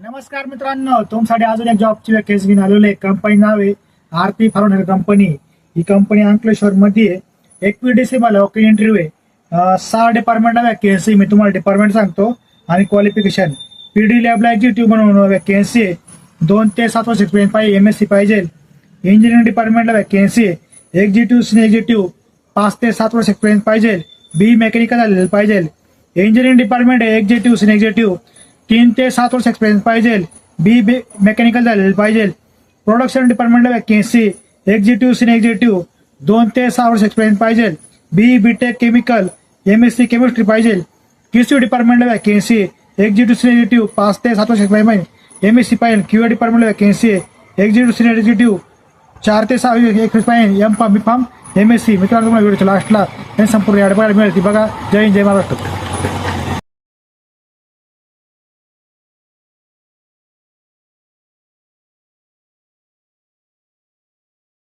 नमस्कार मित्रांनो, तुमच्यासाठी अजून एक जॉबची वॅकेन्सी घेऊन आलेलो आहे. कंपनी नाव आहे आरती फार्मर कंपनी. ही कंपनी अंकलेश्वर मध्ये आहे. एकविडेसी मला ओके इंटरव्ह्यू आहे. 6 डिपार्टमेंटला वॅकेन्सी. मी तुम्हाला डिपार्टमेंट सांगतो आणि क्वालिफिकेशन. पीडी लॅबला एक्झिक्युटिव्ह म्हणून वॅकेन्सी आहे. 2 ते 7 वर्ष एक्सपिरियन्स पाहिजे. MSc पाहिजे. इंजिनिअरिंग डिपार्टमेंटला वॅकेन्सी आहे. एक्झिक्युटिव्ह सिनियर एक्झिक्युटिव्ह 5 ते 7 वर्ष एक्सपिरियन्स पाहिजे. बी मेकॅनिकल झालेलं पाहिजे. इंजिनिअरिंग डिपार्टमेंट आहे. एक्झिक्युटिव्ह सिनियर एक्झिक्युटिव्ह 3 ते 7 वर्ष एक्सपिरियन्स पाहिजे. बी मेकॅनिकल झालेलं पाहिजे. प्रोडक्शन डिपार्टमेंटला वॅकेन्सी. एक्झिक्युटिव्ह सिनियर एक्झिक्युटिव्ह 2 ते 6 वर्ष एक्सपिरियन्स पाहिजे. बीटेक केमिकल MSc केमिस्ट्री पाहिजे. QC डिपार्टमेंटला वॅकेन्सी. एक्झिक्युटिव्ह सिनियर एक्झिक्युटिव्ह 5 ते 7 वर्ष एक्सपिरियन्स पाहिजे. MSc पाहिजे. QA डिपार्टमेंटला वॅकेन्सी. एक्झिक्युटिव्ह सिनियर एक्झिक्युटिव्ह 4 ते 6 एक्सपिरियन्स पाहिजे. MPharm MSc. मित्रांनो, तुम्हाला व्हिडिओच्या लास्टला संपूर्ण ॲड बघायला मिळते. बघा. जय हिंद, जय महाराष्ट्र.